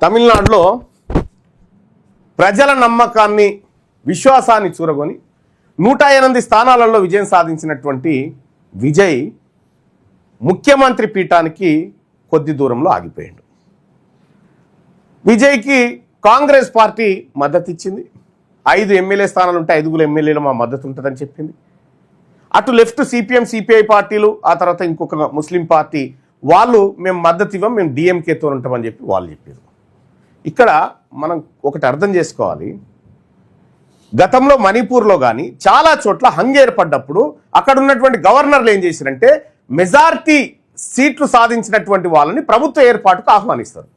తమిళనాడులో ప్రజల నమ్మకాన్ని విశ్వాసాన్ని చూరగొని 108 స్థానాలలో విజయం సాధించినటువంటి విజయ్ ముఖ్యమంత్రి పీఠానికి కొద్ది దూరంలో ఆగిపోయాడు. విజయ్కి కాంగ్రెస్ పార్టీ మద్దతు ఇచ్చింది. 5 ఎమ్మెల్యే స్థానాలు ఉంటే 5 ఎమ్మెల్యేలు మా మద్దతు ఉంటుందని చెప్పింది. అటు లెఫ్ట్ సిపిఎం సిపిఐ పార్టీలు, ఆ తర్వాత ఇంకొక ముస్లిం పార్టీ వాళ్ళు మేము మద్దతు ఇవ్వం, మేము డిఎంకేతో ఉంటామని చెప్పి వాళ్ళు చెప్పారు. ఇక్కడ మనం ఒకటి అర్థం చేసుకోవాలి, గతంలో మణిపూర్లో కానీ చాలా చోట్ల హంగ్ ఏర్పడ్డప్పుడు అక్కడ ఉన్నటువంటి గవర్నర్లు ఏం చేశారంటే మెజారిటీ సీట్లు సాధించినటువంటి వాళ్ళని ప్రభుత్వ ఏర్పాటుకు ఆహ్వానిస్తారు.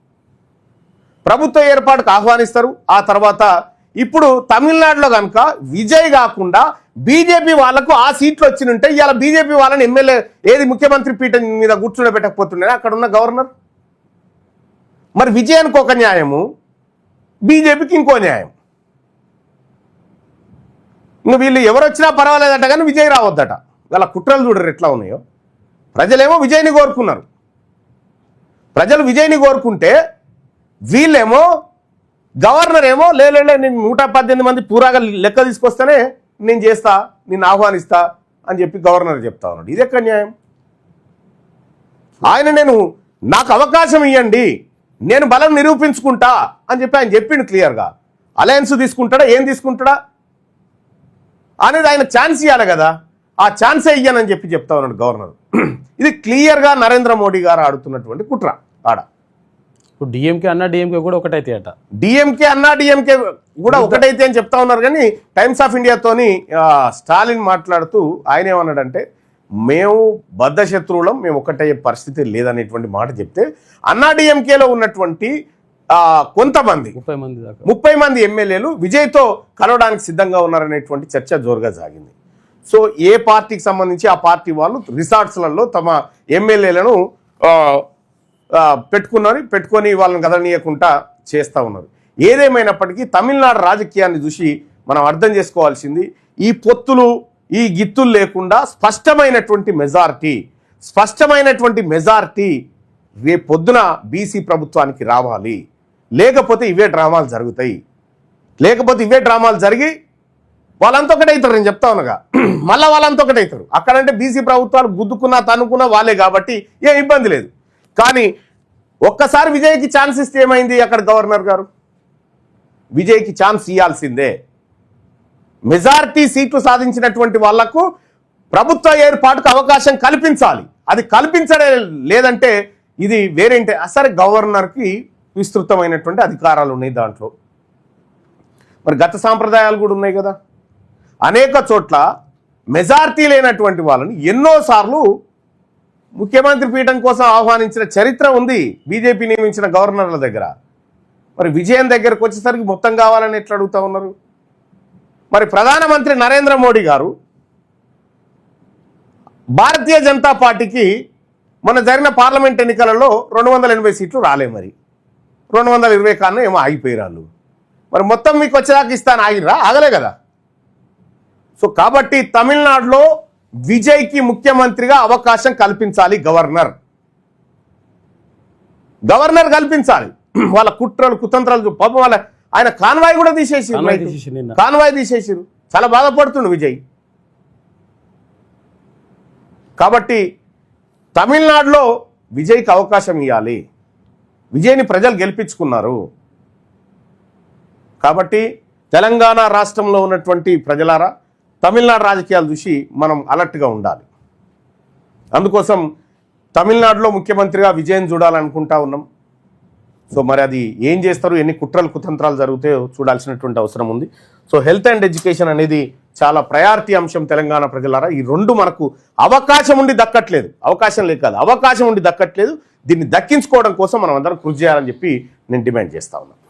ఆ తర్వాత ఇప్పుడు తమిళనాడులో కనుక విజయ్ కాకుండా బీజేపీ వాళ్లకు ఆ సీట్లు వచ్చినుంటే ఇవాళ బీజేపీ వాళ్ళని ఎమ్మెల్యే ముఖ్యమంత్రి పీఠం మీద కూర్చుండబెట్టకపోతుండే అక్కడ ఉన్న గవర్నర్. మరి విజయానికి ఒక న్యాయము, బీజేపీకి ఇంకో న్యాయం. ఇంకా వీళ్ళు ఎవరు వచ్చినా పర్వాలేదట కానీ విజయ్ రావద్దట. వాళ్ళ కుట్రలు చూడరు ఎట్లా ఉన్నాయో. ప్రజలేమో విజయ్ని కోరుకున్నారు. ప్రజలు విజయ్ని కోరుకుంటే వీళ్ళేమో గవర్నర్ ఏమో లేలే నేను 118 మంది పూరాగా లెక్క తీసుకొస్తేనే నేను చేస్తా, నేను ఆహ్వానిస్తా అని చెప్పి గవర్నర్ చెప్తా ఉన్నాడు. ఇది ఎక్కడ న్యాయం? నాకు అవకాశం ఇవ్వండి, నేను బలం నిరూపించుకుంటా అని చెప్పి ఆయన చెప్పిండు క్లియర్గా. అలయన్స్ తీసుకుంటాడా, ఏం తీసుకుంటాడా అనేది ఆయన ఛాన్స్ ఇవ్వాలి కదా. ఆ ఛాన్సే ఇయ్యనని చెప్పి చెప్తా ఉన్నాడు గవర్నర్. ఇది క్లియర్గా నరేంద్ర మోడీ గారు ఆడుతున్నటువంటి కుట్ర. ఆడ డిఎంకే అన్నా డిఎంకే కూడా ఒకటైతే అట, డిఎంకే అన్నా డిఎంకే కూడా ఒకటైతే అని చెప్తా ఉన్నారు. కానీ టైమ్స్ ఆఫ్ ఇండియాతోని స్టాలిన్ మాట్లాడుతూ ఆయన ఏమన్నాడంటే మేము బద్ధ శత్రువులం, మేము ఒకటయ్యే పరిస్థితి లేదనేటువంటి మాట చెప్తే అన్నా డిఎంకేలో ఉన్నటువంటి కొంతమంది 30 మంది ఎమ్మెల్యేలు విజయ్తో కలవడానికి సిద్ధంగా ఉన్నారనేటువంటి చర్చ జోరుగా సాగింది. సో ఏ పార్టీకి సంబంధించి ఆ పార్టీ వాళ్ళు రిసార్ట్స్లలో తమ ఎమ్మెల్యేలను పెట్టుకొని వాళ్ళని కదలనీయకుండా చేస్తూ ఉన్నారు. ఏదేమైనప్పటికీ తమిళనాడు రాజకీయాన్ని చూసి మనం అర్థం చేసుకోవాల్సింది, ఈ పొత్తులు ఈ గిత్తులు లేకుండా స్పష్టమైనటువంటి మెజారిటీ రేపు పొద్దున బీసీ ప్రభుత్వానికి రావాలి. లేకపోతే ఇవే డ్రామాలు జరిగి వాళ్ళంతా ఒకటైతారు. నేను చెప్తా ఉన్నాగా, మళ్ళీ వాళ్ళంతా ఒకటైతారు. అక్కడంటే బీసీ ప్రభుత్వాలు గుద్దుకున్నా తనుకున్నా వాళ్ళే కాబట్టి ఏం ఇబ్బంది లేదు. కానీ ఒక్కసారి విజయ్కి ఛాన్స్ ఇస్తే ఏమైంది? అక్కడ గవర్నర్ గారు విజయ్కి ఛాన్స్ ఇవ్వాల్సిందే. మెజారిటీ సీట్లు సాధించినటువంటి వాళ్లకు ప్రభుత్వ ఏర్పాటుకు అవకాశం కల్పించాలి. అది కల్పించడం లేదంటే ఇది వేరేంటే అసలు గవర్నర్కి విస్తృతమైనటువంటి అధికారాలు ఉన్నాయి దాంట్లో. మరి గత సాంప్రదాయాలు కూడా ఉన్నాయి కదా. అనేక చోట్ల మెజారిటీ లేనటువంటి వాళ్ళని ఎన్నోసార్లు ముఖ్యమంత్రి పీఠం కోసం ఆహ్వానించిన చరిత్ర ఉంది బీజేపీ నియమించిన గవర్నర్ల దగ్గర. మరి విజయం దగ్గరకు వచ్చేసరికి మొత్తం కావాలని ఎట్లా అడుగుతా ఉన్నారు? మరి ప్రధానమంత్రి నరేంద్ర మోడీ గారు భారతీయ జనతా పార్టీకి మొన్న జరిగిన పార్లమెంట్ ఎన్నికలలో 280 సీట్లు రాలే. మరి 220 కన్నా ఏమో ఆగిపోయారు. మరి మొత్తం మీకు వచ్చేదాకా ఇస్తాను ఆగలే కదా. సో కాబట్టి తమిళనాడులో విజయ్కి ముఖ్యమంత్రిగా అవకాశం కల్పించాలి గవర్నర్ కల్పించాలి. వాళ్ళ కుట్రలు కుతంత్రాలు పాపం వాళ్ళ ఆయన కాన్వాయ్ కూడా తీసేసిరు. చాలా బాధపడుతుండు విజయ్. కాబట్టి తమిళనాడులో విజయ్కి అవకాశం ఇవ్వాలి. విజయ్ని ప్రజలు గెలిపించుకున్నారు. కాబట్టి తెలంగాణ రాష్ట్రంలో ఉన్నటువంటి ప్రజలారా తమిళనాడు రాజకీయాలు చూసి మనం అలర్ట్గా ఉండాలి. అందుకోసం తమిళనాడులో ముఖ్యమంత్రిగా విజయం చూడాలనుకుంటా ఉన్నాం. సో మరి అది ఏం చేస్తారు, ఎన్ని కుట్రలు కుతంత్రాలు జరుగుతాయో చూడాల్సినటువంటి అవసరం ఉంది. సో హెల్త్ అండ్ ఎడ్యుకేషన్ అనేది చాలా ప్రయారిటీ అంశం తెలంగాణ ప్రజలారా. ఈ రెండు మనకు అవకాశం ఉండి దక్కట్లేదు. దీన్ని దక్కించుకోవడం కోసం మనం అందరం కృషి చేయాలని చెప్పి నేను డిమాండ్ చేస్తా ఉన్నాను.